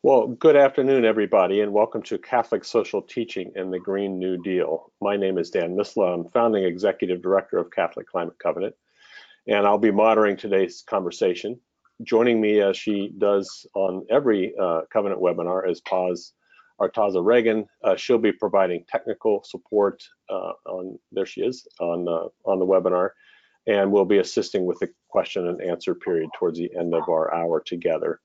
Well, good afternoon, everybody, and welcome to Catholic Social Teaching and the Green New Deal. My name is Dan Misla. I'm founding executive director of Catholic Climate Covenant, and I'll be moderating today's conversation. Joining me, as she does on every Covenant webinar, is Artaza Reagan. She'll be providing technical support there she is, on the webinar, and we'll be assisting with the question and answer period towards the end of our hour together.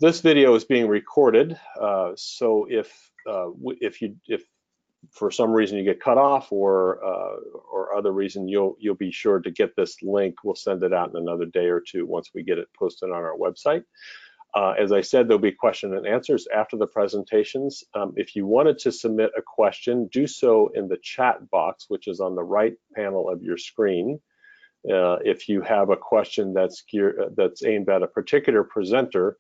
This video is being recorded, so if for some reason you get cut off or other reason, you'll be sure to get this link. We'll send it out in another day or two once we get it posted on our website. As I said, there'll be question and answers after the presentations. If you wanted to submit a question, do so in the chat box, which is on the right panel of your screen. If you have a question that's aimed at a particular presenter,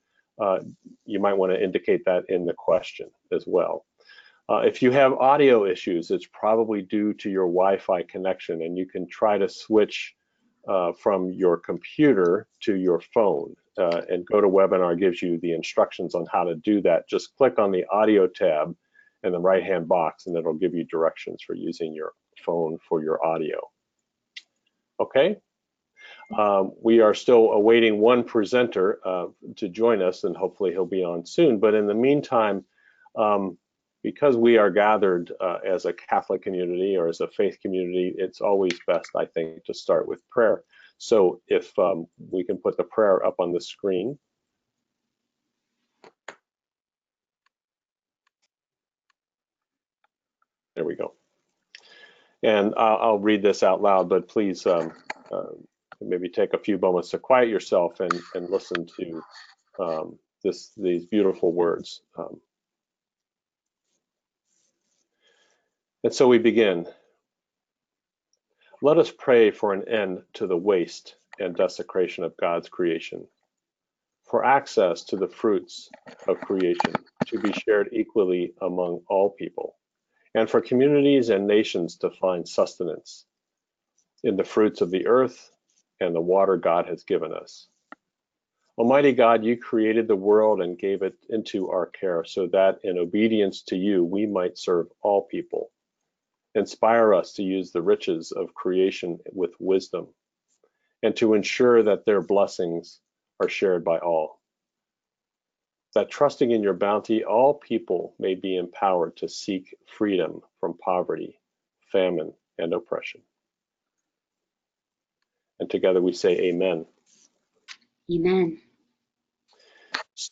you might want to indicate that in the question as well. If you have audio issues, it's probably due to your Wi-Fi connection, and you can try to switch from your computer to your phone. And GoToWebinar gives you the instructions on how to do that. Just click on the audio tab in the right-hand box, and it'll give you directions for using your phone for your audio. Okay. We are still awaiting one presenter to join us, and hopefully he'll be on soon. But in the meantime, because we are gathered as a Catholic community or as a faith community, it's always best, I think, to start with prayer. So if we can put the prayer up on the screen. There we go. And I'll read this out loud, but please maybe take a few moments to quiet yourself and listen to these beautiful words. And so we begin. Let us pray for an end to the waste and desecration of God's creation, for access to the fruits of creation to be shared equally among all people, and for communities and nations to find sustenance in the fruits of the earth and the water God has given us. Almighty God, you created the world and gave it into our care so that in obedience to you, we might serve all people. Inspire us to use the riches of creation with wisdom and to ensure that their blessings are shared by all. That trusting in your bounty, all people may be empowered to seek freedom from poverty, famine, and oppression. And together we say amen. Amen.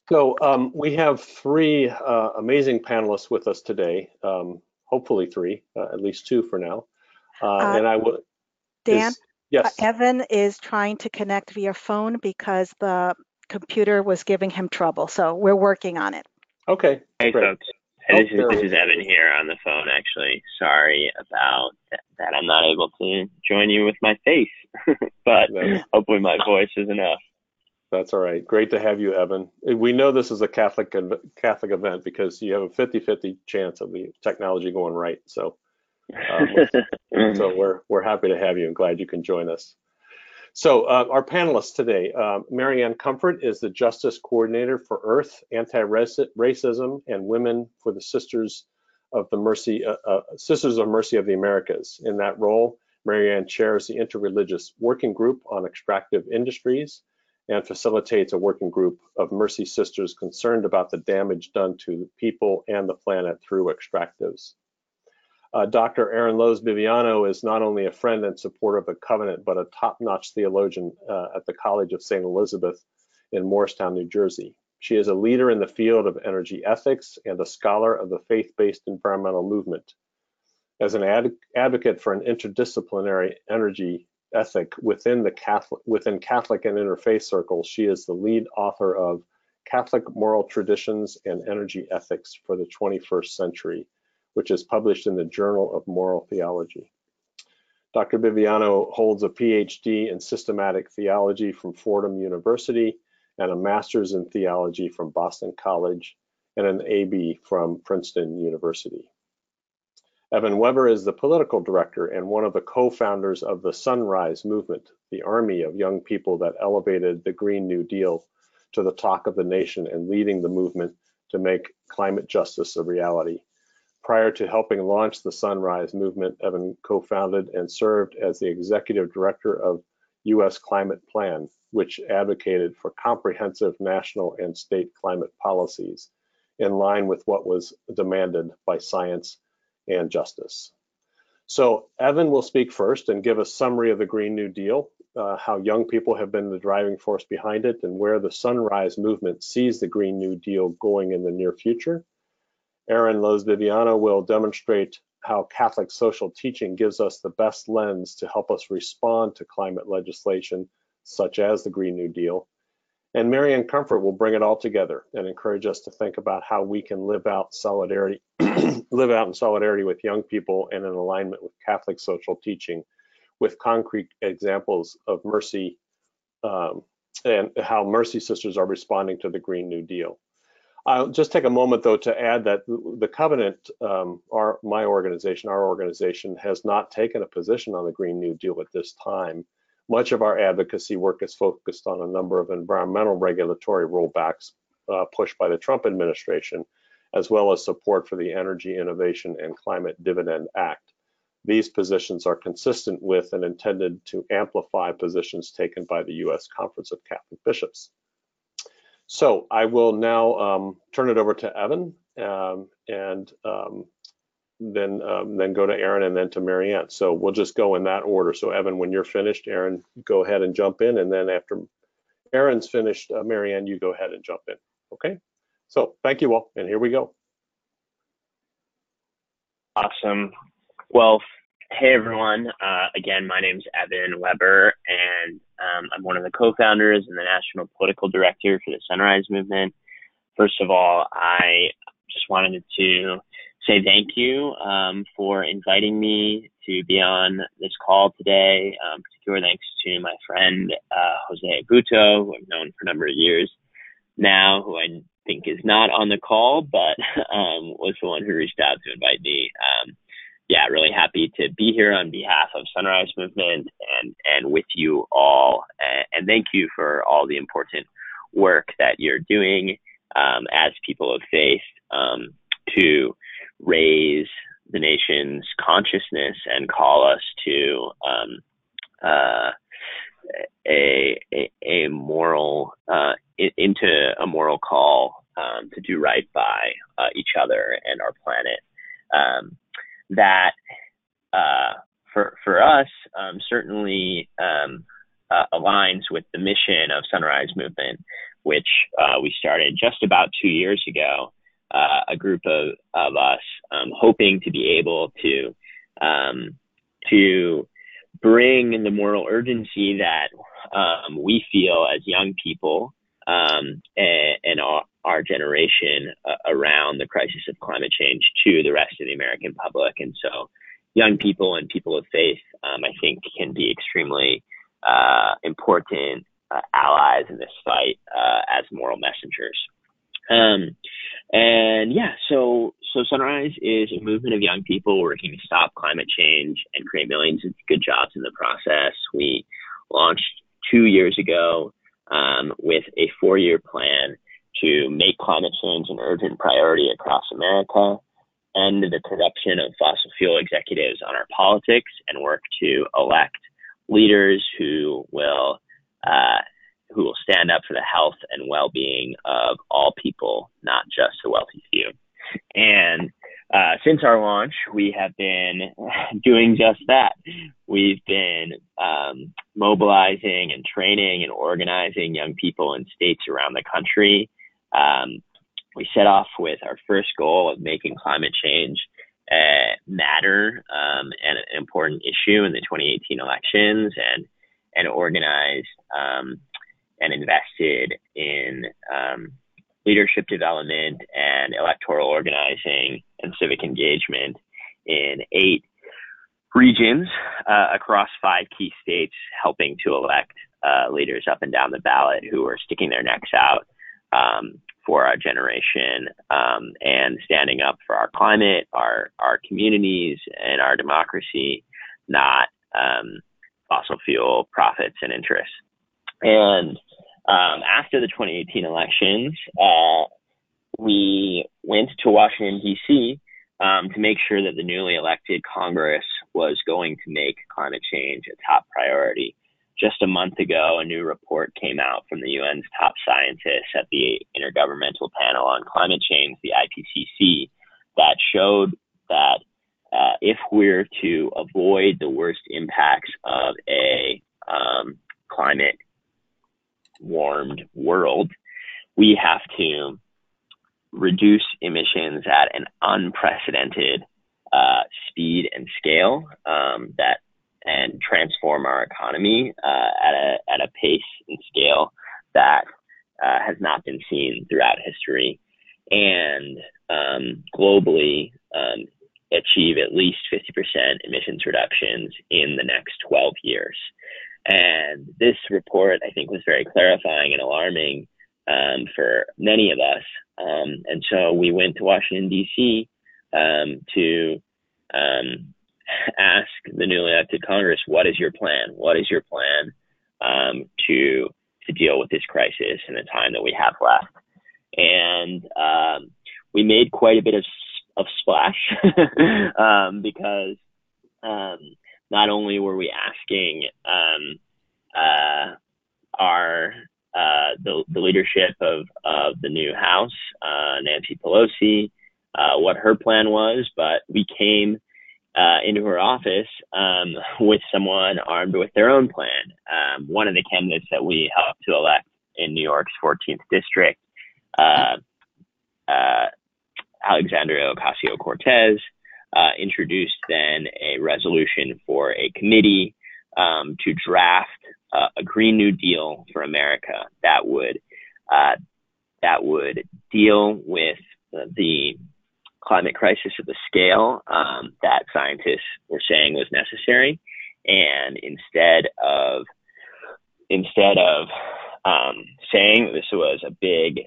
So we have three amazing panelists with us today. Hopefully three, at least two for now. And I will. Dan, yes. Evan is trying to connect via phone because the computer was giving him trouble. So we're working on it. Okay. Hey, great. folks. Hey, this is Evan here on the phone, actually. Sorry about that. I'm not able to join you with my face, but hopefully my voice is enough. That's all right. Great to have you, Evan. We know this is a Catholic event because you have a 50-50 chance of the technology going right. So, so we're happy to have you and glad you can join us. So our panelists today, Marianne Comfort is the Justice Coordinator for Earth, Anti-Racism, and Women for the Sisters of Mercy of the Americas. In that role, Marianne chairs the Interreligious Working Group on Extractive Industries and facilitates a working group of Mercy Sisters concerned about the damage done to people and the planet through extractives. Dr. Aaron Lowe's Bibiano is not only a friend and supporter of the Covenant, but a top-notch theologian at the College of St. Elizabeth in Morristown, New Jersey. She is a leader in the field of energy ethics and a scholar of the faith-based environmental movement. As an advocate for an interdisciplinary energy ethic within Catholic and interfaith circles, she is the lead author of Catholic Moral Traditions and Energy Ethics for the 21st Century, which is published in the Journal of Moral Theology. Dr. Bibiano holds a PhD in systematic theology from Fordham University and a master's in theology from Boston College and an AB from Princeton University. Evan Weber is the political director and one of the co-founders of the Sunrise Movement, the army of young people that elevated the Green New Deal to the talk of the nation and leading the movement to make climate justice a reality. Prior to helping launch the Sunrise Movement, Evan co-founded and served as the executive director of U.S. Climate Plan, which advocated for comprehensive national and state climate policies in line with what was demanded by science and justice. So Evan will speak first and give a summary of the Green New Deal, how young people have been the driving force behind it, and where the Sunrise Movement sees the Green New Deal going in the near future. Aaron Loz-Viviano will demonstrate how Catholic social teaching gives us the best lens to help us respond to climate legislation, such as the Green New Deal. And Marianne Comfort will bring it all together and encourage us to think about how we can live out solidarity, live out in solidarity with young people and in alignment with Catholic social teaching, with concrete examples of mercy and how Mercy Sisters are responding to the Green New Deal. I'll just take a moment, though, to add that the Covenant, our organization, has not taken a position on the Green New Deal at this time. Much of our advocacy work is focused on a number of environmental regulatory rollbacks pushed by the Trump administration, as well as support for the Energy Innovation and Climate Dividend Act. These positions are consistent with and intended to amplify positions taken by the U.S. Conference of Catholic Bishops. So I will now turn it over to Evan and then go to Aaron and then to Marianne. So we'll just go in that order. So Evan, when you're finished, Aaron, go ahead and jump in. And then after Aaron's finished, Marianne, you go ahead and jump in. Okay. So thank you all. And here we go. Awesome. Well, hey everyone. Again, my name's Evan Weber, and I'm one of the co-founders and the national political director for the Sunrise Movement. First of all, I just wanted to say thank you for inviting me to be on this call today. Particular thanks to my friend Jose Abuto, who I've known for a number of years now, who I think is not on the call, but was the one who reached out to invite me. Yeah, really happy to be here on behalf of Sunrise Movement and with you all. And thank you for all the important work that you're doing as people of faith to raise the nation's consciousness and call us to a moral into a moral call to do right by each other and our planet. That for us certainly aligns with the mission of Sunrise Movement, which we started just about 2 years ago. A group of us hoping to be able to bring the moral urgency that we feel as young people and our generation around the crisis of climate change to the rest of the American public. And so young people and people of faith, I think, can be extremely important allies in this fight as moral messengers. And yeah, so Sunrise is a movement of young people working to stop climate change and create millions of good jobs in the process. We launched 2 years ago with a 4-year plan to make climate change an urgent priority across America, end the corruption of fossil fuel executives on our politics, and work to elect leaders who will stand up for the health and well-being of all people, not just the wealthy few. And since our launch, we have been doing just that. We've been mobilizing and training and organizing young people in states around the country. We set off with our first goal of making climate change matter and an important issue in the 2018 elections, and organized and invested in leadership development and electoral organizing and civic engagement in 8 regions across 5 key states, helping to elect leaders up and down the ballot who are sticking their necks out for our generation and standing up for our climate, our communities, and our democracy, not fossil fuel profits and interests. And After the 2018 elections, we went to Washington, D.C. To make sure that the newly elected Congress was going to make climate change a top priority. Just a month ago, a new report came out from the UN's top scientists at the Intergovernmental Panel on Climate Change, the IPCC, that showed that if we're to avoid the worst impacts of a climate warmed world, we have to reduce emissions at an unprecedented speed and scale and transform our economy at a pace and scale that has not been seen throughout history, and globally achieve at least 50% emissions reductions in the next 12 years. And this report, I think, was very clarifying and alarming for many of us. And so we went to Washington, D.C. to ask the newly elected Congress, what is your plan? What is your plan to deal with this crisis in the time that we have left? And we made quite a bit of splash because not only were we asking the leadership of the new House, Nancy Pelosi, what her plan was, but we came into her office with someone armed with their own plan. One of the candidates that we helped to elect in New York's 14th district, Alexandria Ocasio-Cortez, introduced then a resolution for a committee to draft a Green New Deal for America that would deal with the climate crisis at the scale that scientists were saying was necessary, and instead of saying this was a big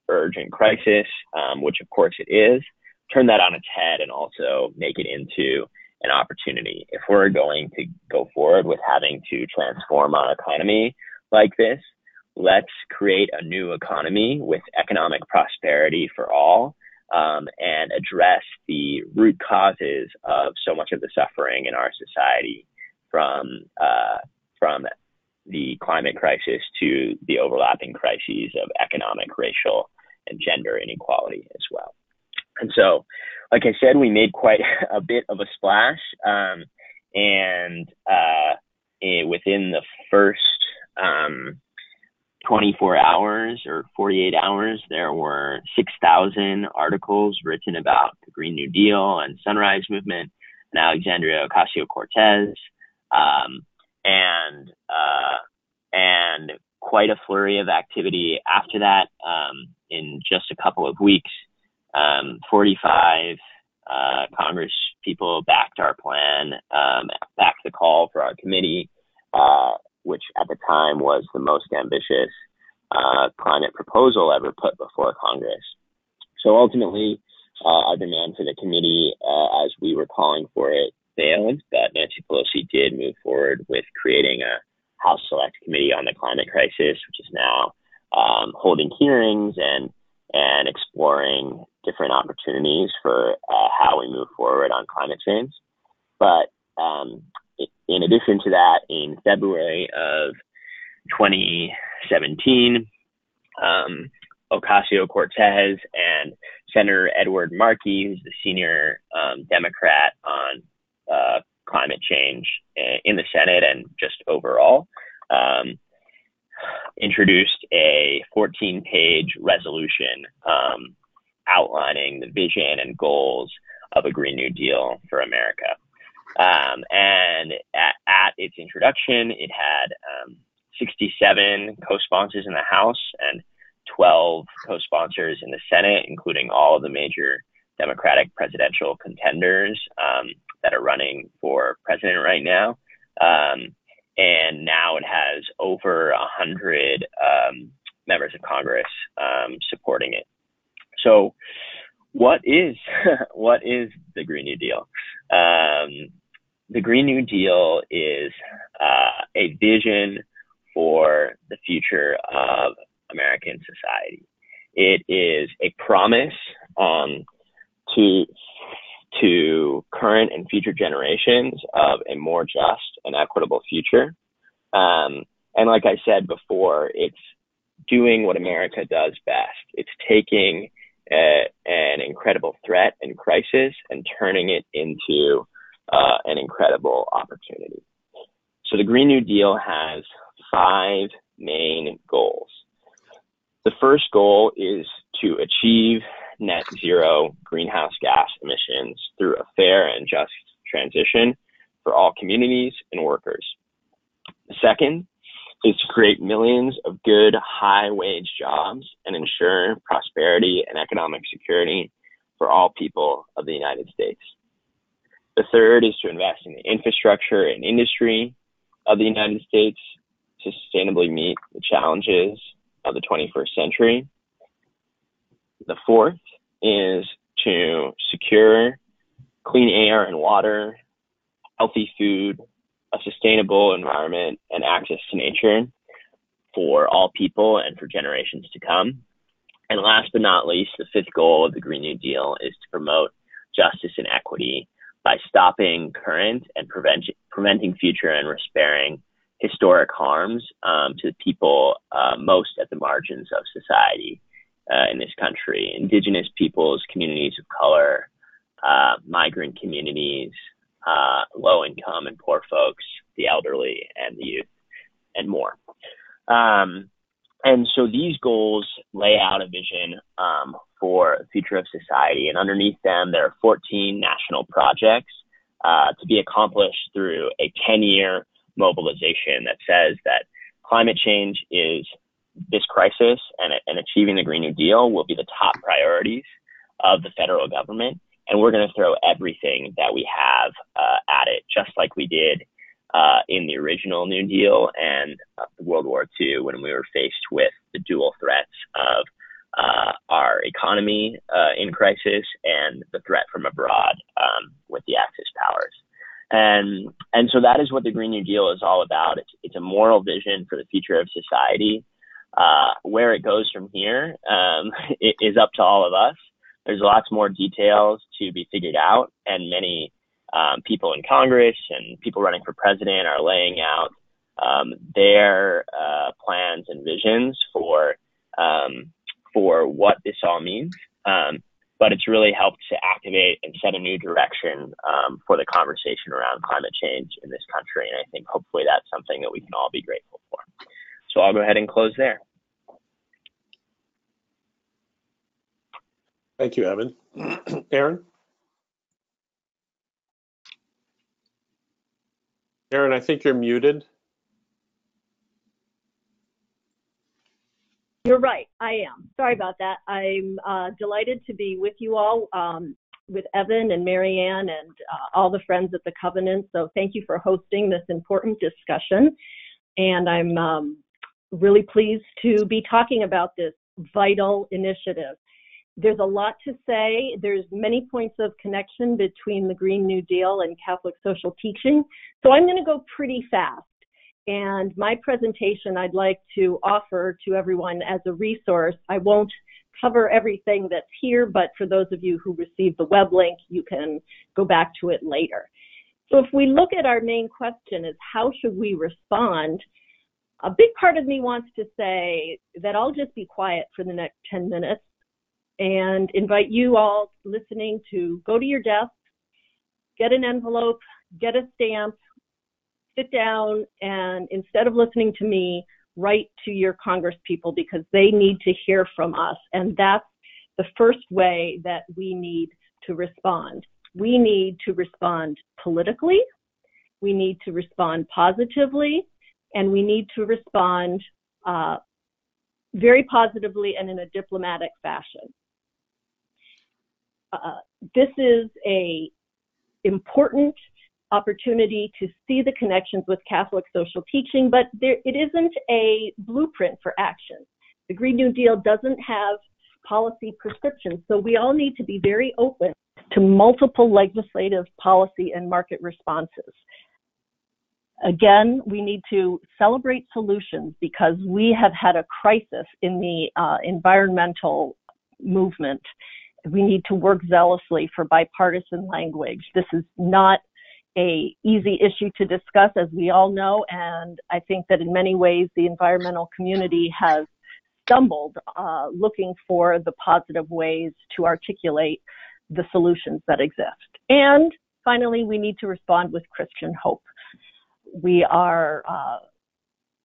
urgent crisis, which of course it is, turn that on its head and also make it into an opportunity. If we're going to go forward with having to transform our economy like this, let's create a new economy with economic prosperity for all, and address the root causes of so much of the suffering in our society, from the climate crisis to the overlapping crises of economic, racial, and gender inequality as well. And so, like I said, we made quite a bit of a splash, and within the first 24 hours or 48 hours, there were 6,000 articles written about the Green New Deal and Sunrise Movement and Alexandria Ocasio-Cortez, and quite a flurry of activity after that. In just a couple of weeks, 45 Congress people backed our plan, backed the call for our committee, which at the time was the most ambitious climate proposal ever put before Congress. So ultimately, our demand for the committee, as we were calling for it, failed, but Nancy Pelosi did move forward with creating a House Select Committee on the climate crisis, which is now holding hearings and exploring different opportunities for how we move forward on climate change. But in addition to that, in February of 2017, Ocasio-Cortez and Senator Edward Markey, who's the senior Democrat on climate change in the Senate and just overall, introduced a 14-page resolution outlining the vision and goals of a Green New Deal for America. And at its introduction, it had 67 co-sponsors in the House and 12 co-sponsors in the Senate, including all of the major Democratic presidential contenders that are running for president right now. And now it has over 100 members of Congress supporting it. So what is the Green New Deal? The Green New Deal is a vision for the future of American society. It is a promise to current and future generations of a more just and equitable future. And like I said before, it's doing what America does best. It's taking an incredible threat and crisis and turning it into an incredible opportunity. So the Green New Deal has 5 main goals. The first goal is to achieve net zero greenhouse gas emissions through a fair and just transition for all communities and workers. The second is to create millions of good, high-wage jobs and ensure prosperity and economic security for all people of the United States. The third is to invest in the infrastructure and industry of the United States to sustainably meet the challenges of the 21st century. The fourth is to secure clean air and water, healthy food, a sustainable environment, and access to nature for all people and for generations to come. And last but not least, the fifth goal of the Green New Deal is to promote justice and equity by stopping current and preventing future and repairing historic harms to the people most at the margins of society in this country: Indigenous peoples, communities of color, migrant communities, low-income and poor folks, the elderly and the youth, and more. And so these goals lay out a vision for the future of society, and underneath them there are 14 national projects to be accomplished through a 10-year mobilization that says that climate change is this crisis, and achieving the Green New Deal will be the top priorities of the federal government. And we're going to throw everything that we have at it, just like we did in the original New Deal and World War II, when we were faced with the dual threats of our economy in crisis and the threat from abroad with the Axis powers. And so that is what the Green New Deal is all about. It's a moral vision for the future of society. Where it goes from here it is up to all of us. There's lots more details to be figured out, and many people in Congress and people running for president are laying out their plans and visions for what this all means. But it's really helped to activate and set a new direction for the conversation around climate change in this country. And I think hopefully that's something that we can all be grateful for. So I'll go ahead and close there. Thank you, Evan. Aaron? Aaron, I think you're muted. You're right, I am. Sorry about that. I'm delighted to be with you all, with Evan and Marianne and all the friends at the Covenant. So thank you for hosting this important discussion. And I'm really pleased to be talking about this vital initiative. There's a lot to say. There's many points of connection between the Green New Deal and Catholic social teaching. So I'm going to go pretty fast. And my presentation I'd like to offer to everyone as a resource. I won't cover everything that's here, but for those of you who received the web link, you can go back to it later. So if we look at our main question is, how should we respond? A big part of me wants to say that I'll just be quiet for the next 10 minutes and invite you all listening to go to your desk, get an envelope, get a stamp, sit down, and instead of listening to me, write to your Congress people, because they need to hear from us. And that's the first way that we need to respond. We need to respond politically, we need to respond positively, and we need to respond very positively and in a diplomatic fashion. This is an important opportunity to see the connections with Catholic social teaching, but it isn't a blueprint for action. The Green New Deal doesn't have policy prescriptions, so we all need to be very open to multiple legislative, policy, and market responses. Again, we need to celebrate solutions because we have had a crisis in the environmental movement. We need to work zealously for bipartisan language. This is not an easy issue to discuss, as we all know, and I think that in many ways the environmental community has stumbled looking for the positive ways to articulate the solutions that exist. And finally, we need to respond with Christian hope. We are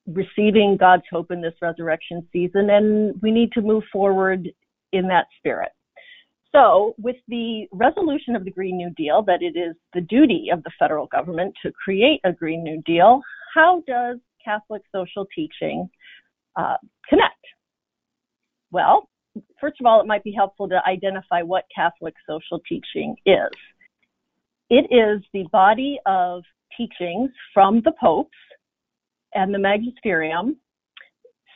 receiving God's hope in this resurrection season, and we need to move forward in that spirit. So with the resolution of the Green New Deal, that it is the duty of the federal government to create a Green New Deal, how does Catholic social teaching connect? Well, first of all, it might be helpful to identify what Catholic social teaching is. It is the body of teachings from the popes and the magisterium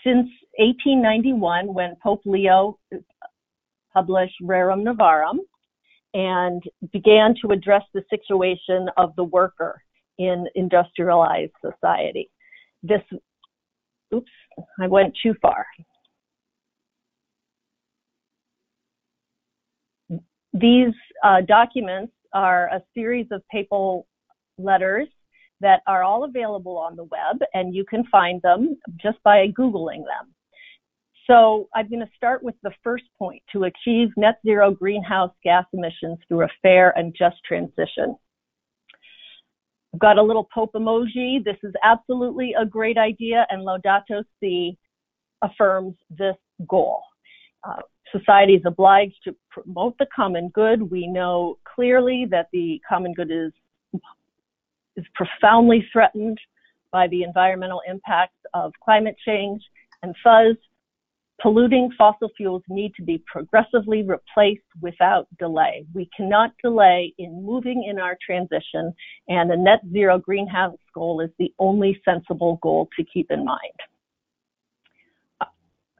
since 1891, when Pope Leo published Rerum Novarum and began to address the situation of the worker in industrialized society. I went too far. These documents are a series of papal letters that are all available on the web, and you can find them just by Googling them. So I'm going to start with the first point: to achieve net zero greenhouse gas emissions through a fair and just transition. I've got a little Pope emoji. This is absolutely a great idea, and Laudato Si affirms this goal. Society is obliged to promote the common good. We know clearly that the common good is profoundly threatened by the environmental impacts of climate change, and thus polluting fossil fuels need to be progressively replaced without delay. We cannot delay in moving in our transition, and a net zero greenhouse goal is the only sensible goal to keep in mind.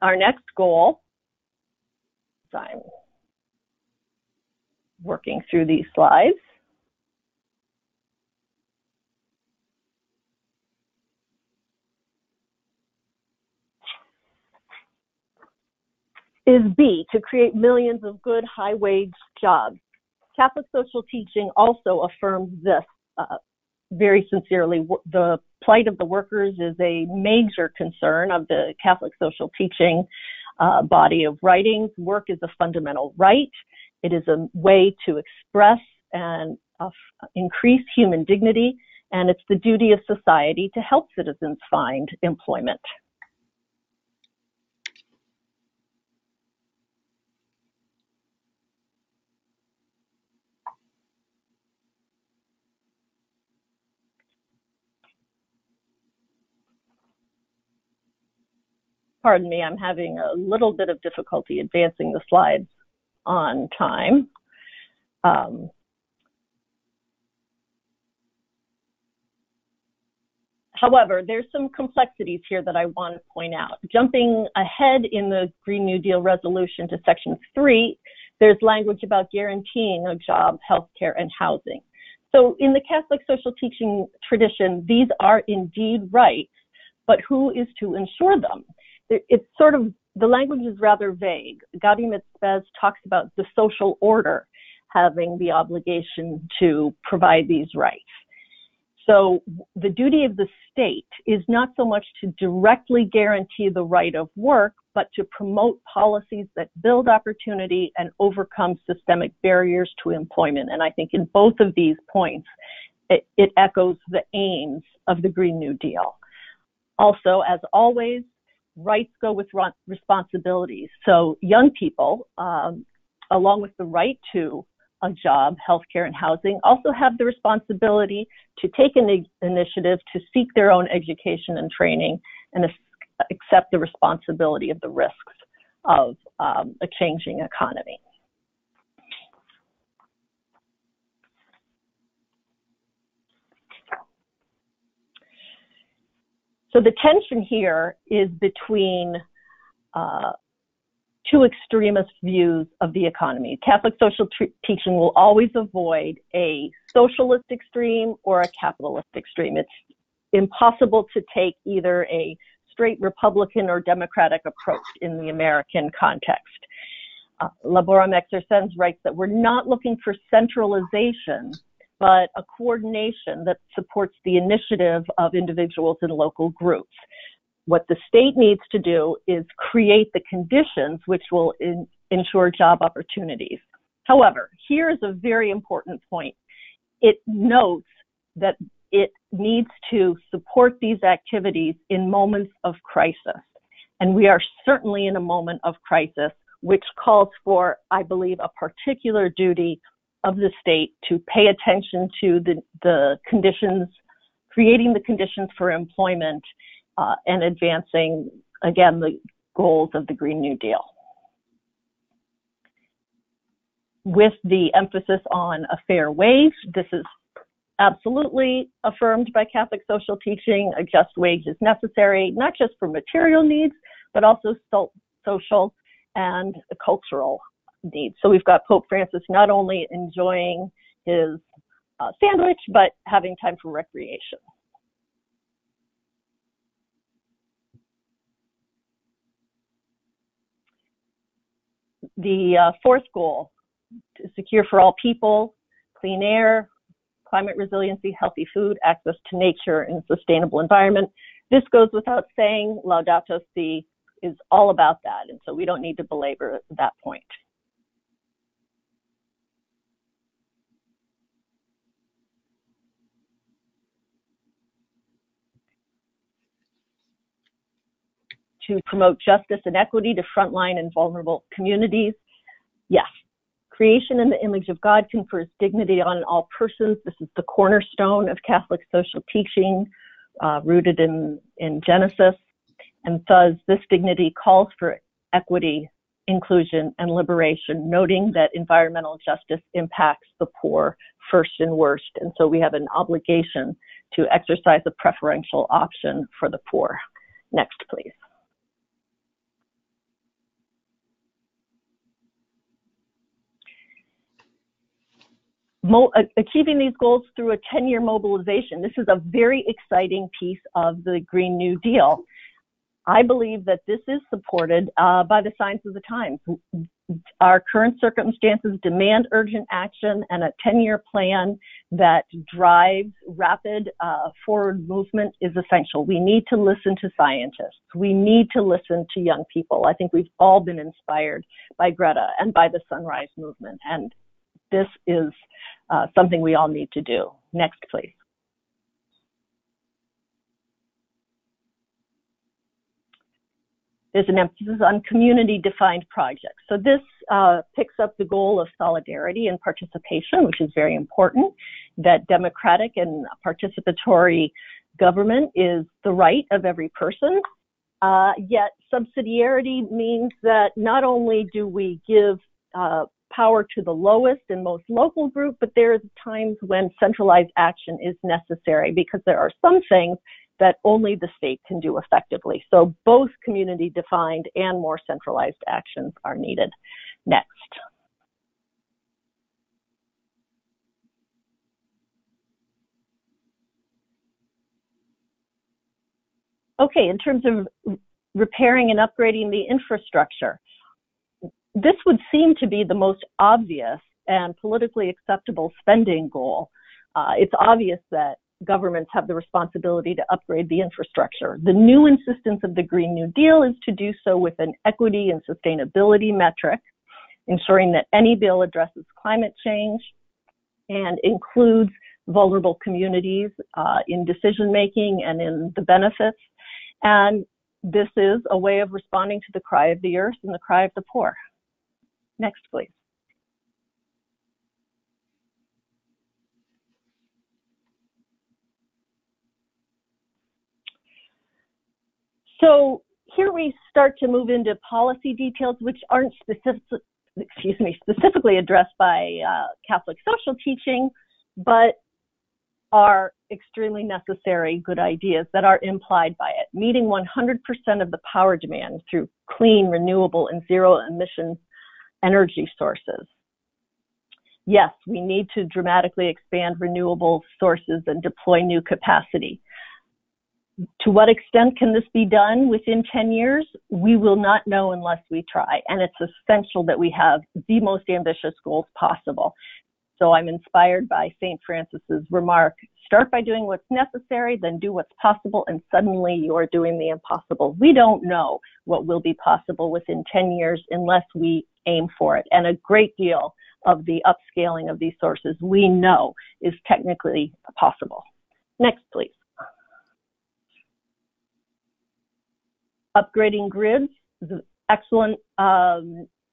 Our next goal, I'm working through these slides, is B, to create millions of good high-wage jobs. Catholic social teaching also affirms this very sincerely. The plight of the workers is a major concern of the Catholic social teaching body of writings. Work is a fundamental right. It is a way to express and increase human dignity, and it's the duty of society to help citizens find employment. Pardon me, I'm having a little bit of difficulty advancing the slides on time. However, there's some complexities here that I want to point out. Jumping ahead in the Green New Deal resolution to section 3, there's language about guaranteeing a job, healthcare, and housing. So in the Catholic social teaching tradition, these are indeed rights, but who is to ensure them? It's sort of, the language is rather vague. Gaudium et Spes talks about the social order having the obligation to provide these rights. So the duty of the state is not so much to directly guarantee the right of work, but to promote policies that build opportunity and overcome systemic barriers to employment. And I think in both of these points, it echoes the aims of the Green New Deal. Also, as always, rights go with responsibilities. So young people, along with the right to a job, healthcare, and housing, also have the responsibility to take an initiative to seek their own education and training and accept the responsibility of the risks of a changing economy. So the tension here is between two extremist views of the economy. Catholic social teaching will always avoid a socialist extreme or a capitalist extreme. impossible to take either a straight Republican or Democratic approach in the American context. Laborum Exercens writes that we're not looking for centralization, but a coordination that supports the initiative of individuals and local groups. What the state needs to do is create the conditions which will ensure job opportunities. However, here is a very important point. It notes that it needs to support these activities in moments of crisis. And we are certainly in a moment of crisis, which calls for, I believe, a particular duty of the state to pay attention to the conditions, creating the conditions for employment, and advancing, again, the goals of the Green New Deal. With the emphasis on a fair wage, this is absolutely affirmed by Catholic social teaching. A just wage is necessary, not just for material needs, but also social and cultural needs. So we've got Pope Francis not only enjoying his sandwich, but having time for recreation. The fourth goal, to secure for all people clean air, climate resiliency, healthy food, access to nature, and sustainable environment. This goes without saying. Laudato Si is all about that, and so we don't need to belabor that point. To promote justice and equity to frontline and vulnerable communities. Yes, creation in the image of God confers dignity on all persons. This is the cornerstone of Catholic social teaching, rooted in Genesis. And thus, this dignity calls for equity, inclusion, and liberation, noting that environmental justice impacts the poor first and worst. And so we have an obligation to exercise a preferential option for the poor. Next, please. Achieving these goals through a 10-year mobilization. This is a very exciting piece of the Green New Deal. I believe that this is supported by the signs of the times. Our current circumstances demand urgent action, and a 10-year plan that drives rapid forward movement is essential. We need to listen to scientists. We need to listen to young people. I think we've all been inspired by Greta and by the Sunrise Movement, and this is something we all need to do. Next, please. There's an emphasis on community-defined projects. So this picks up the goal of solidarity and participation, which is very important, that democratic and participatory government is the right of every person. Yet subsidiarity means that not only do we give power to the lowest and most local group, but there's times when centralized action is necessary because there are some things that only the state can do effectively. So both community-defined and more centralized actions are needed. Next. Okay, in terms of repairing and upgrading the infrastructure, this would seem to be the most obvious and politically acceptable spending goal. It's obvious that governments have the responsibility to upgrade the infrastructure. The new insistence of the Green New Deal is to do so with an equity and sustainability metric, ensuring that any bill addresses climate change and includes vulnerable communities in decision-making and in the benefits. And this is a way of responding to the cry of the earth and the cry of the poor. Next, please. So here we start to move into policy details which aren't specifically addressed by Catholic social teaching, but are extremely necessary good ideas that are implied by it. Meeting 100% of the power demand through clean, renewable, and zero-emission energy sources. Yes, we need to dramatically expand renewable sources and deploy new capacity. To what extent can this be done within 10 years? We will not know unless we try. And it's essential that we have the most ambitious goals possible. So I'm inspired by St. Francis's remark, start by doing what's necessary, then do what's possible, and suddenly you're doing the impossible. We don't know what will be possible within 10 years unless we aim for it. And a great deal of the upscaling of these sources we know is technically possible. Next, please. Upgrading grids is an excellent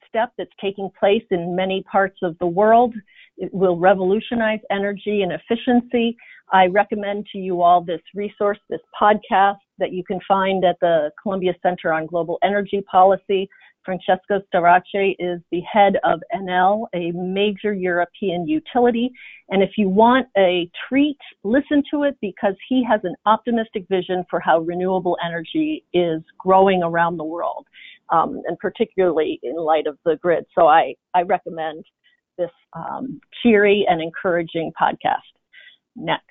step that's taking place in many parts of the world. It will revolutionize energy and efficiency. I recommend to you all this resource, this podcast that you can find at the Columbia Center on Global Energy Policy. Francesco Starace is the head of Enel, a major European utility. And if you want a treat, listen to it because he has an optimistic vision for how renewable energy is growing around the world, and particularly in light of the grid. So I recommend this cheery and encouraging podcast. Next.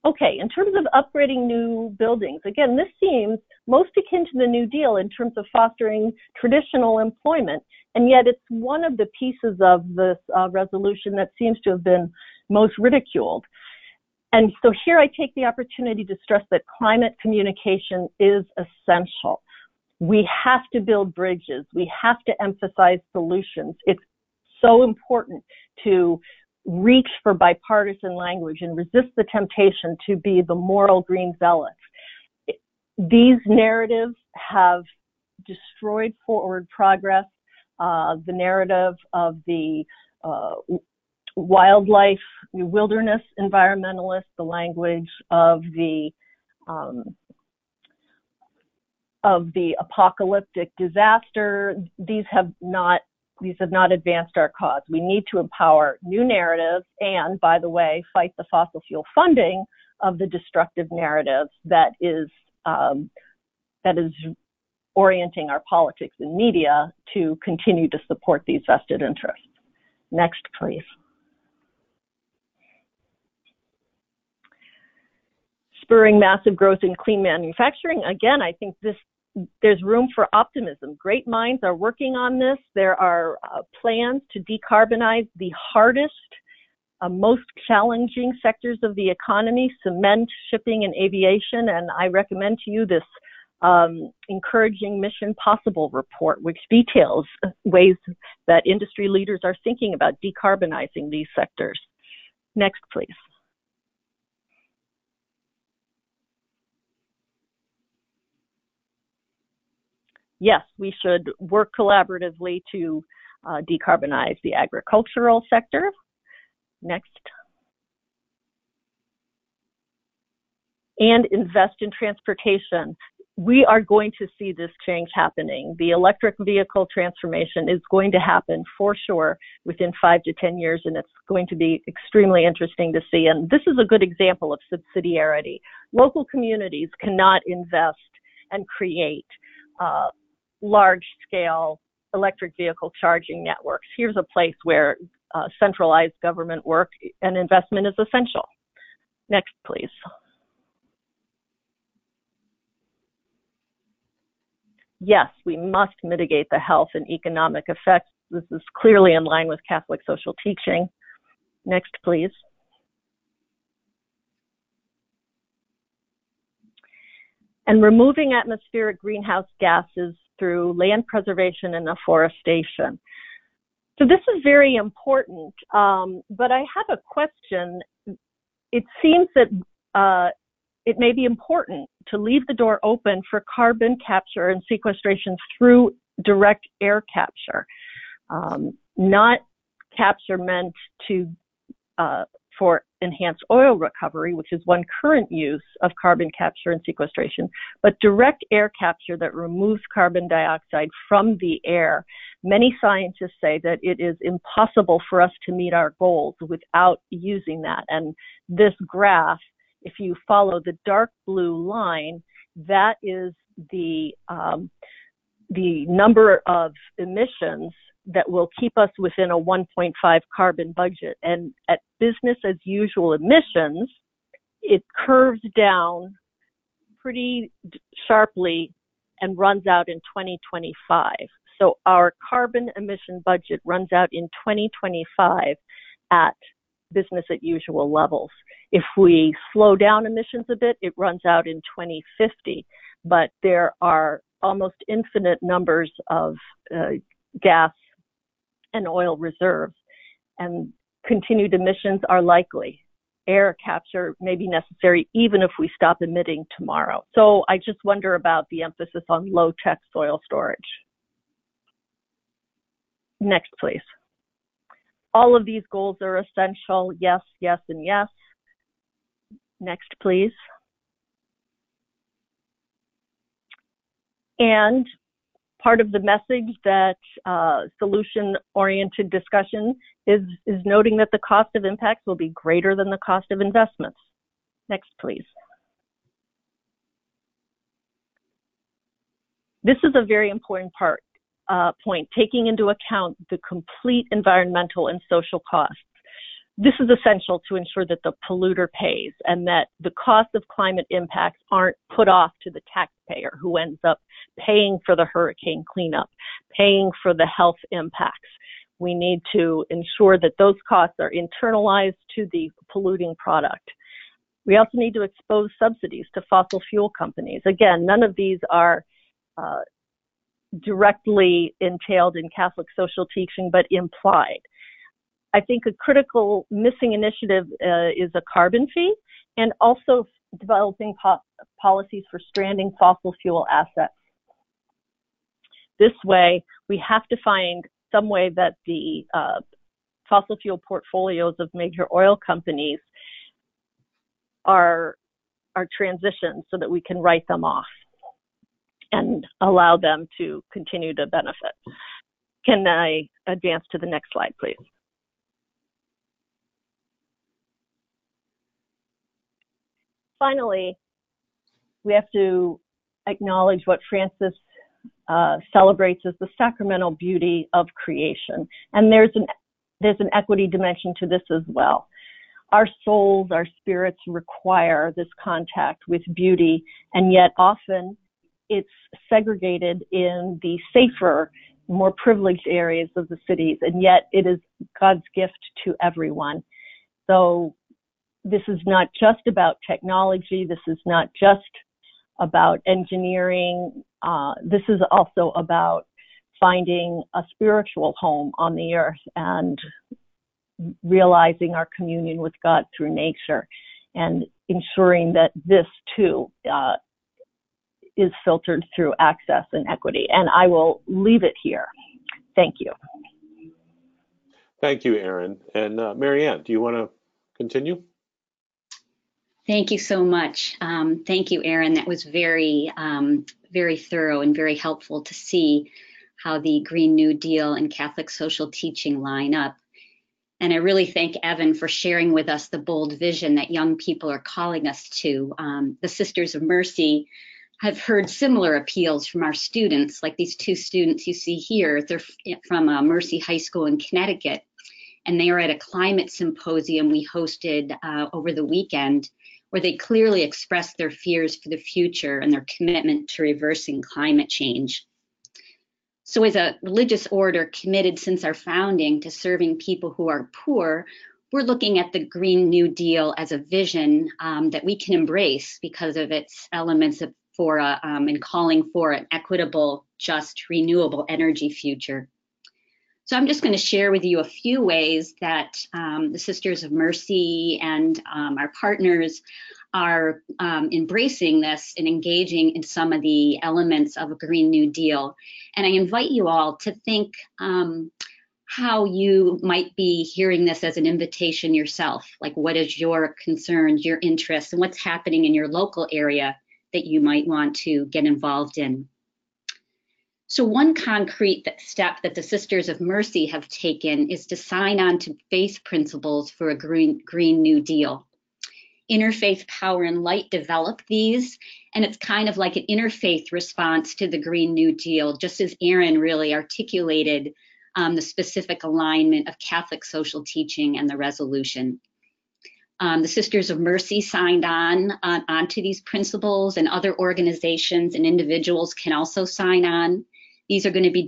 Okay, in terms of upgrading new buildings, again, this seems most akin to the New Deal in terms of fostering traditional employment, and yet it's one of the pieces of this resolution that seems to have been most ridiculed. And so here I take the opportunity to stress that climate communication is essential. We have to build bridges. We have to emphasize solutions. It's so important to reach for bipartisan language and resist the temptation to be the moral green zealots. These narratives have destroyed forward progress. The narrative of the wildlife, wilderness environmentalists, the language of the apocalyptic disaster, these have not advanced our cause. We need to empower new narratives and, by the way, fight the fossil fuel funding of the destructive narratives that is orienting our politics and media to continue to support these vested interests. Next, please. Spurring massive growth in clean manufacturing. Again, I think there's room for optimism. Great minds are working on this. There are plans to decarbonize the hardest, most challenging sectors of the economy, cement, shipping, and aviation. And I recommend to you this encouraging Mission Possible report, which details ways that industry leaders are thinking about decarbonizing these sectors. Next, please. Yes, we should work collaboratively to decarbonize the agricultural sector. Next. And invest in transportation. We are going to see this change happening. The electric vehicle transformation is going to happen for sure within 5 to 10 years, and it's going to be extremely interesting to see. And this is a good example of subsidiarity. Local communities cannot invest and create large-scale electric vehicle charging networks. Here's a place where centralized government work and investment is essential. Next, please. Yes, we must mitigate the health and economic effects. This is clearly in line with Catholic social teaching. Next, please. And removing atmospheric greenhouse gases through land preservation and afforestation. So this is very important, but I have a question. It seems that it may be important to leave the door open for carbon capture and sequestration through direct air capture, not capture meant to for enhanced oil recovery, which is one current use of carbon capture and sequestration, but direct air capture that removes carbon dioxide from the air. Many scientists say that it is impossible for us to meet our goals without using that. And this graph, if you follow the dark blue line, that is the number of emissions that will keep us within a 1.5 carbon budget. And at business as usual emissions, it curves down pretty sharply and runs out in 2025. So our carbon emission budget runs out in 2025 at business as usual levels. If we slow down emissions a bit, it runs out in 2050. But there are almost infinite numbers of gas and oil reserves, and continued emissions are likely. Air capture may be necessary even if we stop emitting tomorrow. So I just wonder about the emphasis on low-tech soil storage. Next, please. All of these goals are essential. Yes, yes, and yes. Next, please. And part of the message that solution-oriented discussion is noting that the cost of impacts will be greater than the cost of investments. Next, please. This is a very important point, taking into account the complete environmental and social costs. This is essential to ensure that the polluter pays and that the cost of climate impacts aren't put off to the taxpayer who ends up paying for the hurricane cleanup, paying for the health impacts. We need to ensure that those costs are internalized to the polluting product. We also need to expose subsidies to fossil fuel companies. Again, none of these are directly entailed in Catholic social teaching, but implied. I think a critical missing initiative is a carbon fee, and also developing policies for stranding fossil fuel assets. This way, we have to find some way that the fossil fuel portfolios of major oil companies are transitioned so that we can write them off and allow them to continue to benefit. Can I advance to the next slide, please? Finally, we have to acknowledge what Francis celebrates as the sacramental beauty of creation. And there's an equity dimension to this as well. Our souls, our spirits require this contact with beauty, and yet often it's segregated in the safer, more privileged areas of the cities, and yet it is God's gift to everyone. So this is not just about technology. This is not just about engineering. This is also about finding a spiritual home on the earth and realizing our communion with God through nature, and ensuring that this too is filtered through access and equity. And I will leave it here. Thank you. Thank you, Erin. And Marianne, do you want to continue? Thank you so much. Thank you, Erin. That was very, very thorough and very helpful to see how the Green New Deal and Catholic social teaching line up. And I really thank Evan for sharing with us the bold vision that young people are calling us to. The Sisters of Mercy have heard similar appeals from our students, like these two students you see here. They're from Mercy High School in Connecticut, and they are at a climate symposium we hosted over the weekend, where they clearly expressed their fears for the future and their commitment to reversing climate change. So as a religious order committed since our founding to serving people who are poor, we're looking at the Green New Deal as a vision that we can embrace because of its elements in calling for an equitable, just, renewable energy future. So I'm just going to share with you a few ways that the Sisters of Mercy and our partners are embracing this and engaging in some of the elements of a Green New Deal. And I invite you all to think how you might be hearing this as an invitation yourself. Like, what is your concerns, your interests, and what's happening in your local area that you might want to get involved in? So one concrete step that the Sisters of Mercy have taken is to sign on to faith principles for a Green New Deal. Interfaith Power and Light developed these, and it's kind of like an interfaith response to the Green New Deal, just as Erin really articulated the specific alignment of Catholic social teaching and the resolution. The Sisters of Mercy signed onto these principles, and other organizations and individuals can also sign on. These are going to be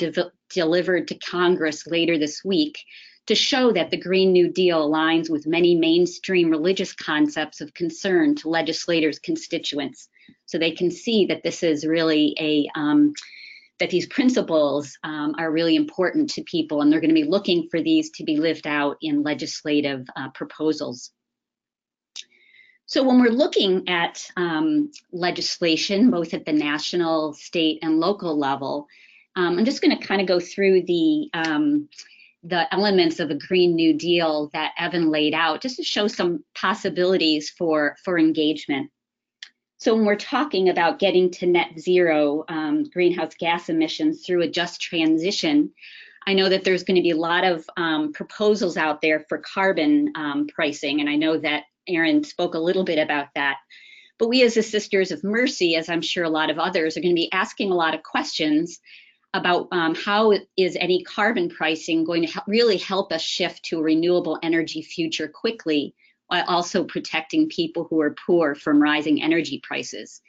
delivered to Congress later this week to show that the Green New Deal aligns with many mainstream religious concepts of concern to legislators' constituents. So they can see that this is really that these principles are really important to people, and they're going to be looking for these to be lived out in legislative proposals. So when we're looking at legislation, both at the national, state, and local level, I'm just going to kind of go through the elements of a Green New Deal that Evan laid out, just to show some possibilities for engagement. So when we're talking about getting to net zero greenhouse gas emissions through a just transition, I know that there's going to be a lot of proposals out there for carbon pricing, and I know that Aaron spoke a little bit about that. But we as the Sisters of Mercy, as I'm sure a lot of others, are going to be asking a lot of questions about how is any carbon pricing going to really help us shift to a renewable energy future quickly, while also protecting people who are poor from rising energy prices.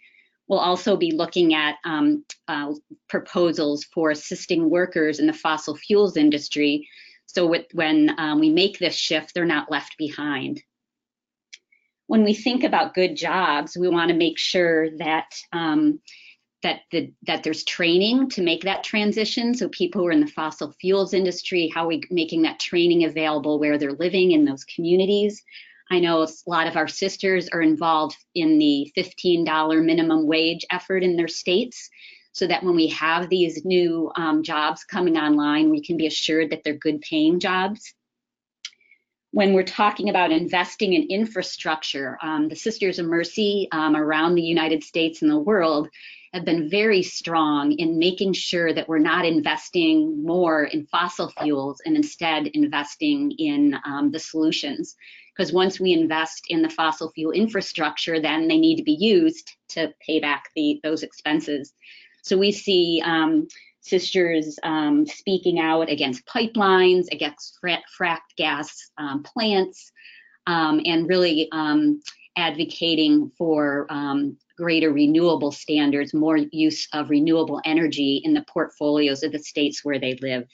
We'll also be looking at proposals for assisting workers in the fossil fuels industry, so when we make this shift, they're not left behind. When we think about good jobs, we want to make sure that that there's training to make that transition. So people who are in the fossil fuels industry, how are we making that training available where they're living in those communities? I know a lot of our sisters are involved in the $15 minimum wage effort in their states, so that when we have these new jobs coming online, we can be assured that they're good paying jobs. When we're talking about investing in infrastructure, the Sisters of Mercy around the United States and the world have been very strong in making sure that we're not investing more in fossil fuels and instead investing in the solutions. Because once we invest in the fossil fuel infrastructure, then they need to be used to pay back those expenses. So we see sisters speaking out against pipelines, against fracked gas plants, and really advocating for greater renewable standards, more use of renewable energy in the portfolios of the states where they live.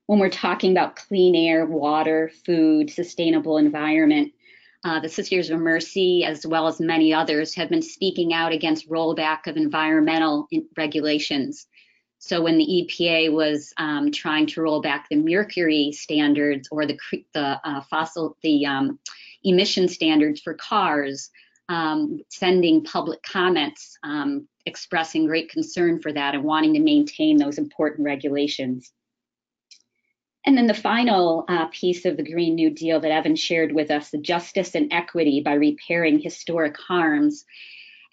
When we're talking about clean air, water, food, sustainable environment, the Sisters of Mercy, as well as many others, have been speaking out against rollback of environmental regulations. So when the EPA was trying to roll back the mercury standards or the emission standards for cars, sending public comments expressing great concern for that and wanting to maintain those important regulations. And then the final piece of the Green New Deal that Evan shared with us, the justice and equity by repairing historic harms.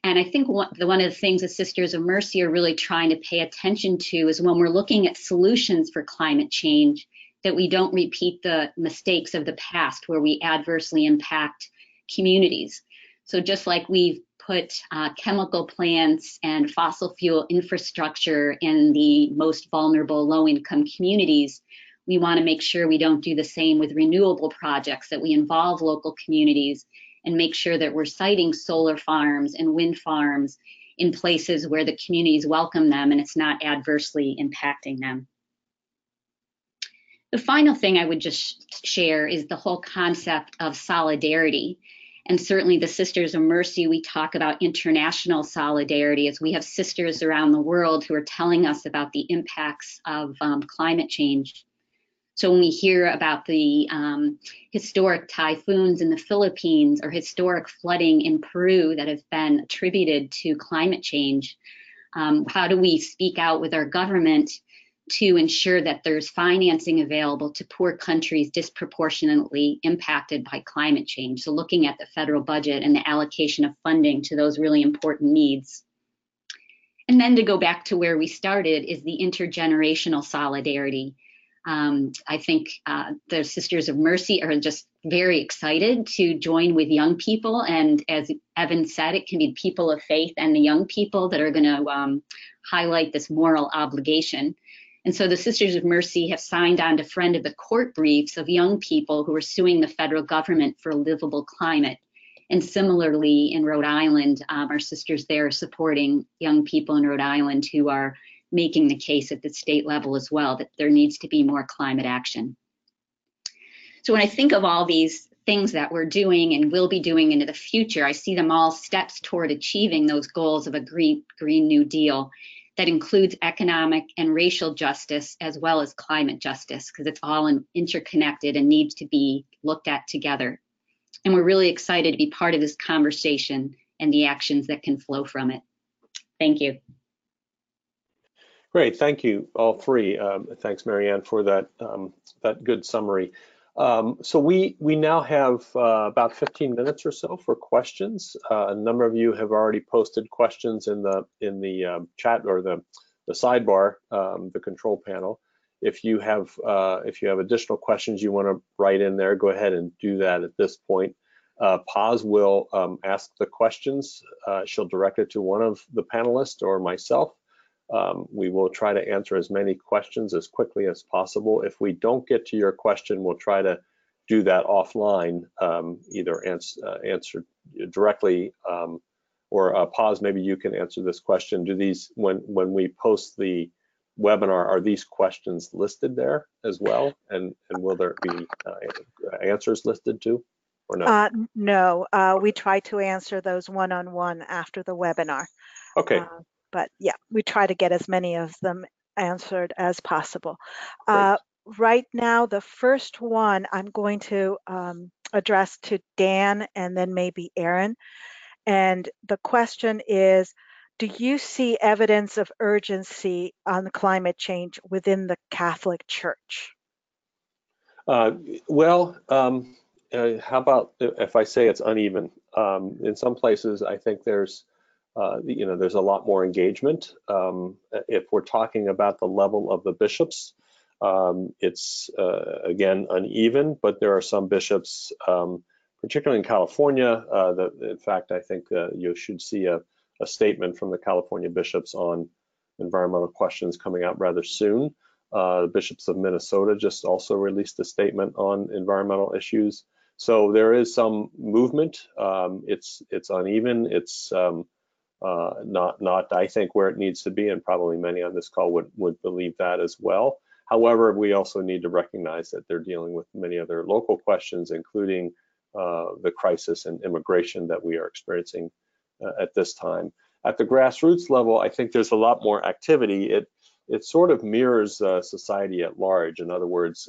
And I think one of the things the Sisters of Mercy are really trying to pay attention to is when we're looking at solutions for climate change, that we don't repeat the mistakes of the past where we adversely impact communities. So just like we've put chemical plants and fossil fuel infrastructure in the most vulnerable low-income communities, we want to make sure we don't do the same with renewable projects, that we involve local communities and make sure that we're siting solar farms and wind farms in places where the communities welcome them and it's not adversely impacting them. The final thing I would just share is the whole concept of solidarity. And certainly the Sisters of Mercy, we talk about international solidarity as we have sisters around the world who are telling us about the impacts of climate change. So when we hear about the historic typhoons in the Philippines or historic flooding in Peru that have been attributed to climate change, how do we speak out with our government to ensure that there's financing available to poor countries disproportionately impacted by climate change? So looking at the federal budget and the allocation of funding to those really important needs. And then to go back to where we started is the intergenerational solidarity. I think the Sisters of Mercy are just very excited to join with young people. And as Evan said, it can be people of faith and the young people that are going to highlight this moral obligation. And so the Sisters of Mercy have signed on to Friend of the Court briefs of young people who are suing the federal government for a livable climate. And similarly, in Rhode Island, our sisters there are supporting young people in Rhode Island who are making the case at the state level as well, that there needs to be more climate action. So when I think of all these things that we're doing and will be doing into the future, I see them all steps toward achieving those goals of a Green New Deal that includes economic and racial justice as well as climate justice, because it's all interconnected and needs to be looked at together. And we're really excited to be part of this conversation and the actions that can flow from it. Thank you. Great, thank you all three. Thanks, Marianne, for that that good summary. So we now have about 15 minutes or so for questions. A number of you have already posted questions in the chat or the sidebar, the control panel. If you have additional questions you want to write in there, go ahead and do that at this point. Paz will ask the questions. She'll direct it to one of the panelists or myself. We will try to answer as many questions as quickly as possible. If we don't get to your question, we'll try to do that offline, either answer directly or Paz, maybe you can answer this question. Do these, when we post the webinar, are these questions listed there as well? And will there be answers listed too, or no? No, we try to answer those one-on-one after the webinar. Okay. But yeah, we try to get as many of them answered as possible. Right now, the first one I'm going to address to Dan and then maybe Aaron. And the question is, do you see evidence of urgency on climate change within the Catholic Church? Well, how about if I say it's uneven? In some places, I think there's there's a lot more engagement. If we're talking about the level of the bishops, it's again uneven, but there are some bishops, particularly in California, that in fact I think you should see a statement from the California bishops on environmental questions coming out rather soon. The bishops of Minnesota just also released a statement on environmental issues. So there is some movement. It's uneven. It's not I think where it needs to be, and probably many on this call would believe that as well. However, we also need to recognize that they're dealing with many other local questions, including the crisis and immigration that we are experiencing at this time. At the grassroots level, I think there's a lot more activity. It sort of mirrors society at large. In other words,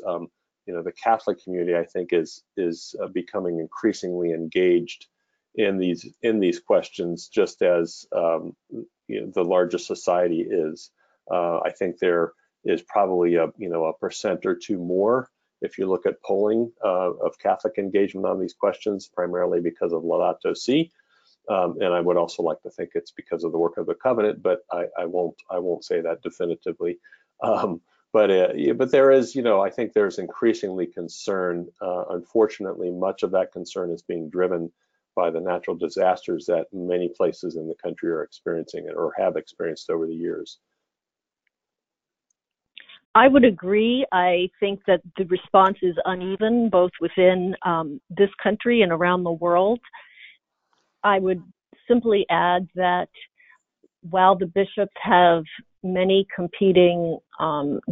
the Catholic community, I think, is becoming increasingly engaged in these questions, just as the larger society is. I think there is probably a percent or two more if you look at polling of Catholic engagement on these questions, primarily because of Laudato Si. And I would also like to think it's because of the work of the covenant, but I won't say that definitively. But there is, I think there's increasingly concern. Unfortunately, much of that concern is being driven by the natural disasters that many places in the country are experiencing or have experienced over the years. I would agree. I think that the response is uneven, both within this country and around the world. I would simply add that while the bishops have many competing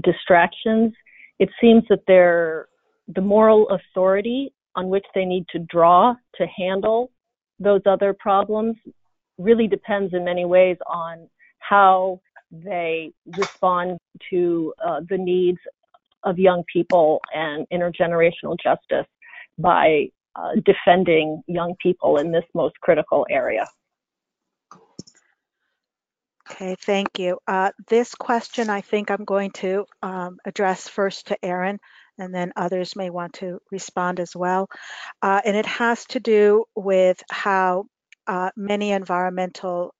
distractions, it seems that the moral authority on which they need to draw to handle those other problems really depends in many ways on how they respond to the needs of young people and intergenerational justice by defending young people in this most critical area. Okay, thank you. This question I think I'm going to address first to Aaron, and then others may want to respond as well. And it has to do with how many environmental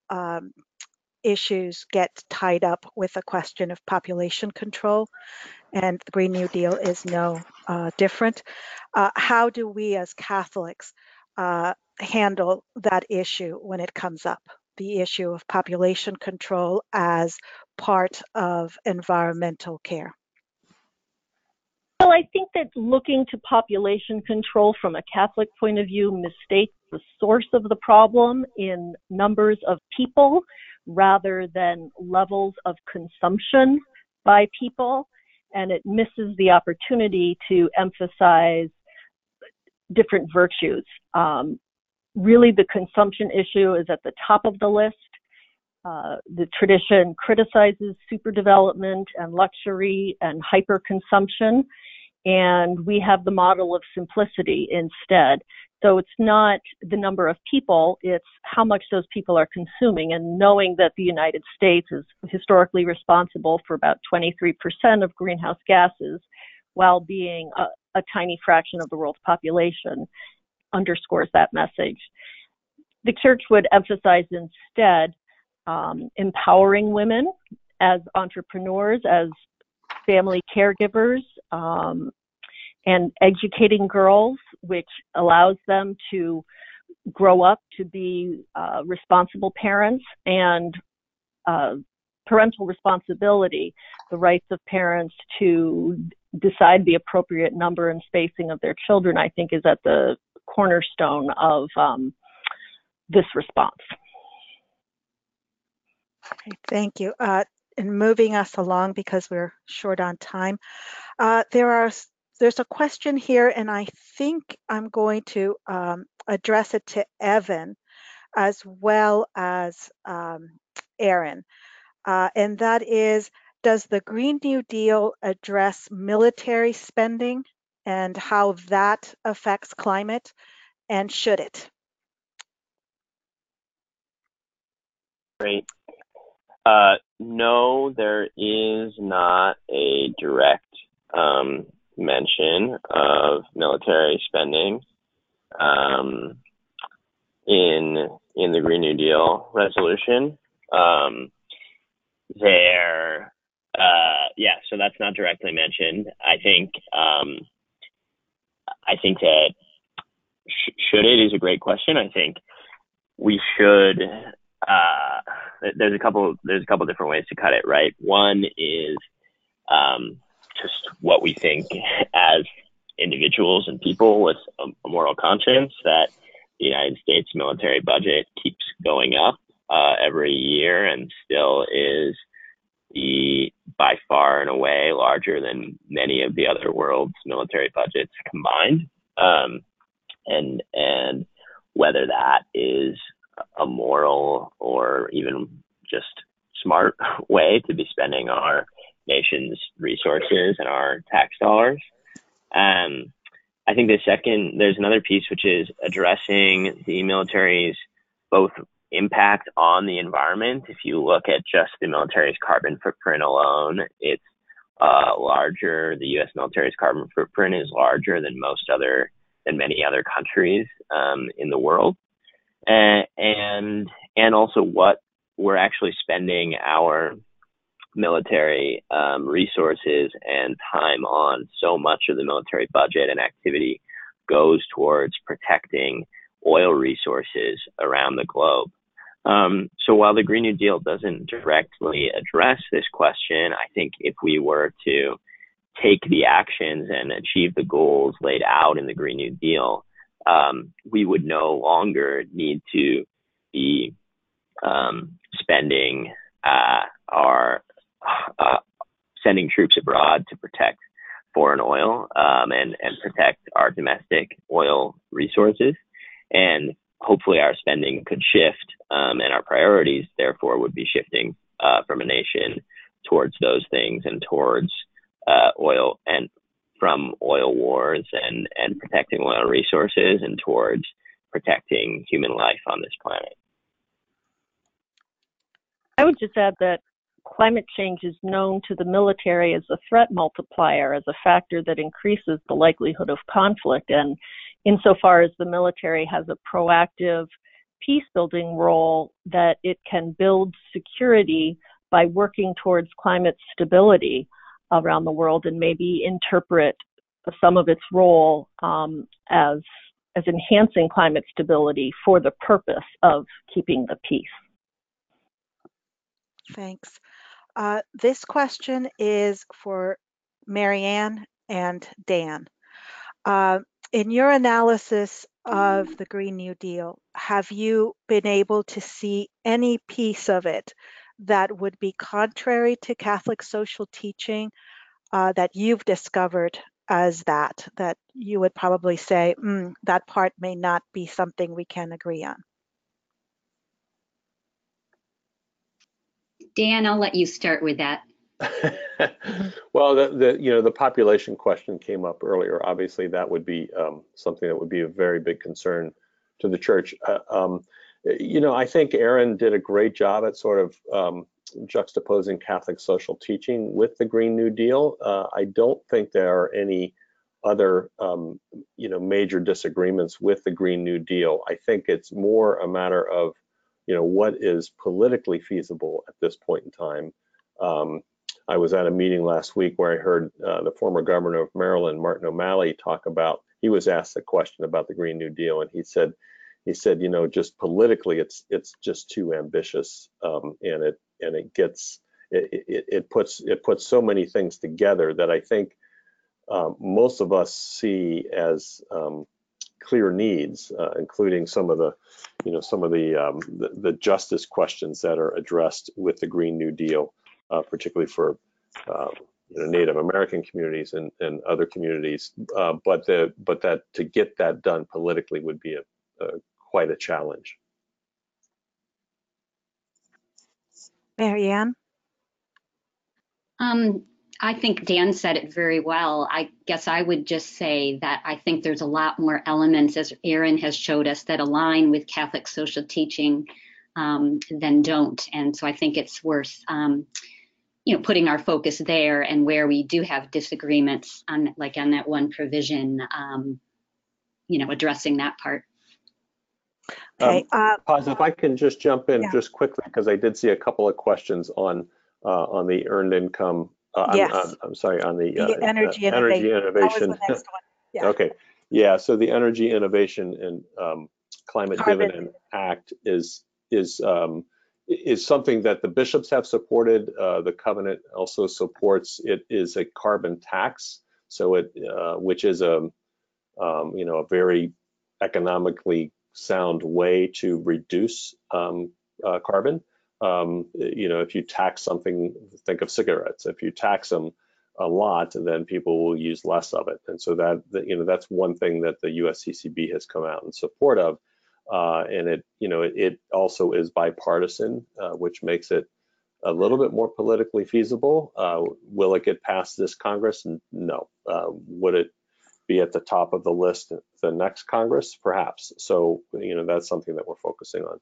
issues get tied up with the question of population control, and the Green New Deal is no different. How do we as Catholics handle that issue when it comes up? the issue of population control as part of environmental care? Well, I think that looking to population control from a Catholic point of view mistakes the source of the problem in numbers of people rather than levels of consumption by people, and it misses the opportunity to emphasize different virtues. Really, the consumption issue is at the top of the list. The tradition criticizes superdevelopment and luxury and hyperconsumption, and we have the model of simplicity instead. So it's not the number of people, it's how much those people are consuming, and knowing that the United States is historically responsible for about 23% of greenhouse gases while being a tiny fraction of the world's population underscores that message. The church would emphasize instead empowering women as entrepreneurs, as family caregivers, and educating girls, which allows them to grow up to be responsible parents, and parental responsibility, the rights of parents to decide the appropriate number and spacing of their children, I think is at the cornerstone of this response. Okay, thank you. And moving us along because we're short on time, there's a question here, and I think I'm going to address it to Evan as well as Aaron, and that is, does the Green New Deal address military spending and how that affects climate, and should it? Great. No, there is not a direct mention of military spending in the Green New Deal resolution. So that's not directly mentioned. I think that should it is a great question. I think we should. There's a couple different ways to cut it, right? One is just what we think as individuals and people with a moral conscience, that the United States military budget keeps going up every year and still is by far and away larger than many of the other world's military budgets combined. And whether that is a moral or even just smart way to be spending our nation's resources and our tax dollars. I think there's another piece, which is addressing the military's both impact on the environment. If you look at just the military's carbon footprint alone, it's larger. The U.S. military's carbon footprint is larger than many other countries in the world. And also what we're actually spending our military resources and time on. So much of the military budget and activity goes towards protecting oil resources around the globe. So while the Green New Deal doesn't directly address this question, I think if we were to take the actions and achieve the goals laid out in the Green New Deal, we would no longer need to be spending sending troops abroad to protect foreign oil and protect our domestic oil resources. And hopefully our spending could shift and our priorities therefore would be shifting from a nation towards those things and towards oil and from oil wars and protecting oil resources and towards protecting human life on this planet. I would just add that climate change is known to the military as a threat multiplier, as a factor that increases the likelihood of conflict. And insofar as the military has a proactive peace-building role, that it can build security by working towards climate stability around the world, and maybe interpret some of its role as enhancing climate stability for the purpose of keeping the peace. Thanks. This question is for Marianne and Dan. Uh, in your analysis of the Green New Deal, have you been able to see any piece of it that would be contrary to Catholic social teaching that you've discovered as that you would probably say, that part may not be something we can agree on? Dan, I'll let you start with that. Well, the population question came up earlier. Obviously, that would be something that would be a very big concern to the church. I think Aaron did a great job at sort of juxtaposing Catholic social teaching with the Green New Deal. I don't think there are any other major disagreements with the Green New Deal. I think it's more a matter of what is politically feasible at this point in time. I was at a meeting last week where I heard the former governor of Maryland, Martin O'Malley, talk about. He was asked a question about the Green New Deal, and he said, just politically, it's just too ambitious, and it puts so many things together that I think most of us see as clear needs, including some of the justice questions that are addressed with the Green New Deal. Particularly for Native American communities and other communities, but that to get that done politically would be quite a challenge. Marianne? I think Dan said it very well. I guess I would just say that I think there's a lot more elements, as Aaron has showed us, that align with Catholic social teaching than don't. And so I think it's worth putting our focus there, and where we do have disagreements on that one provision, addressing that part. Okay. Paz, if I can just jump in just quickly, because I did see a couple of questions on the earned income. Yes. I'm sorry, on the energy innovation. innovation. That was the next one. Yeah. Okay. Yeah. So the Energy Innovation and Climate Dividend Act is something that the bishops have supported. The covenant also supports. It is a carbon tax, so which is a very economically sound way to reduce carbon. If you tax something, think of cigarettes. If you tax them a lot, then people will use less of it, and so that's one thing that the USCCB has come out in support of. And it also is bipartisan, which makes it a little bit more politically feasible. Will it get past this Congress? No. Would it be at the top of the list the next Congress? Perhaps. So, that's something that we're focusing on.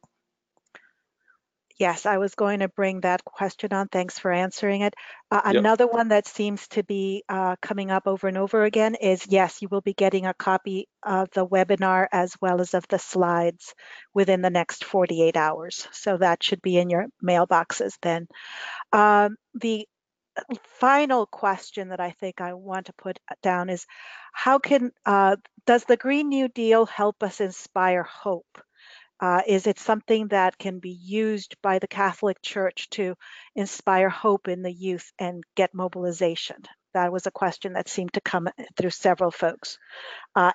Yes, I was going to bring that question on. Thanks for answering it. Another one that seems to be coming up over and over again is, yes, you will be getting a copy of the webinar as well as of the slides within the next 48 hours. So that should be in your mailboxes then. The final question that I think I want to put down is, how does the Green New Deal help us inspire hope? Is it something that can be used by the Catholic Church to inspire hope in the youth and get mobilization? That was a question that seemed to come through several folks.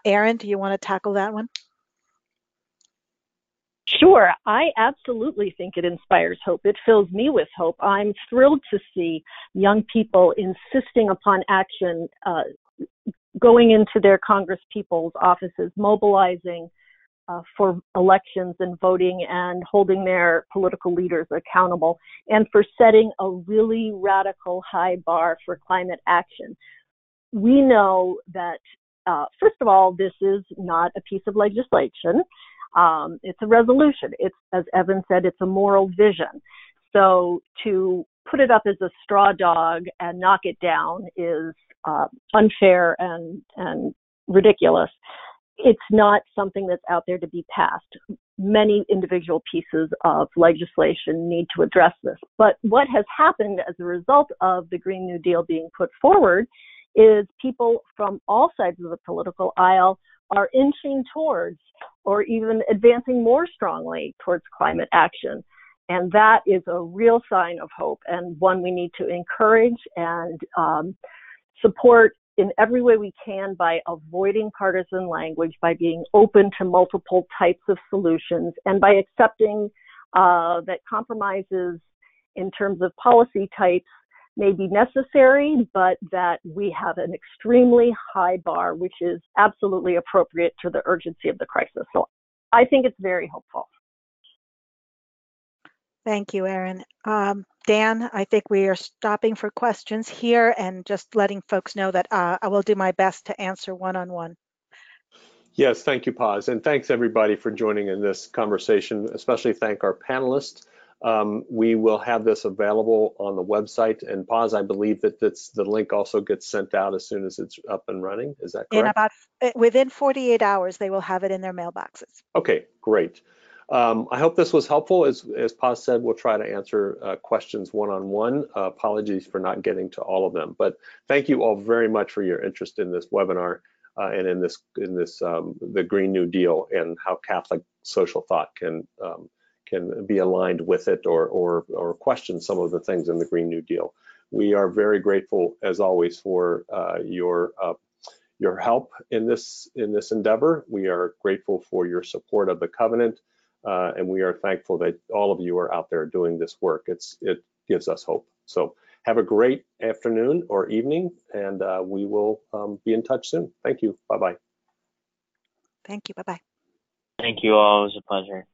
Aaron, do you want to tackle that one? Sure. I absolutely think it inspires hope. It fills me with hope. I'm thrilled to see young people insisting upon action, going into their Congress people's offices, mobilizing for elections and voting and holding their political leaders accountable, and for setting a really radical high bar for climate action. We know that, first of all, this is not a piece of legislation. It's a resolution. It's, as Evan said, it's a moral vision. So to put it up as a straw dog and knock it down is unfair and ridiculous. It's not something that's out there to be passed. Many individual pieces of legislation need to address this. But what has happened as a result of the Green New Deal being put forward is people from all sides of the political aisle are inching towards, or even advancing more strongly towards, climate action. And that is a real sign of hope, and one we need to encourage and support in every way we can by avoiding partisan language, by being open to multiple types of solutions, and by accepting that compromises in terms of policy types may be necessary, but that we have an extremely high bar, which is absolutely appropriate to the urgency of the crisis. So I think it's very hopeful. Thank you, Erin. Dan, I think we are stopping for questions here and just letting folks know that I will do my best to answer one-on-one. Yes, thank you, Paz, and thanks everybody for joining in this conversation, especially thank our panelists. We will have this available on the website, and Paz, I believe that the link also gets sent out as soon as it's up and running. Is that correct? Within 48 hours, they will have it in their mailboxes. Okay, great. I hope this was helpful. As Paz said, we'll try to answer questions one-on-one. Apologies for not getting to all of them, but thank you all very much for your interest in this webinar and in the Green New Deal and how Catholic social thought can be aligned with it or question some of the things in the Green New Deal. We are very grateful, as always, for your help in this endeavor. We are grateful for your support of the covenant, and we are thankful that all of you are out there doing this work. It gives us hope. So have a great afternoon or evening, and we will be in touch soon. Thank you. Bye-bye. Thank you. Bye-bye. Thank you all. It was a pleasure.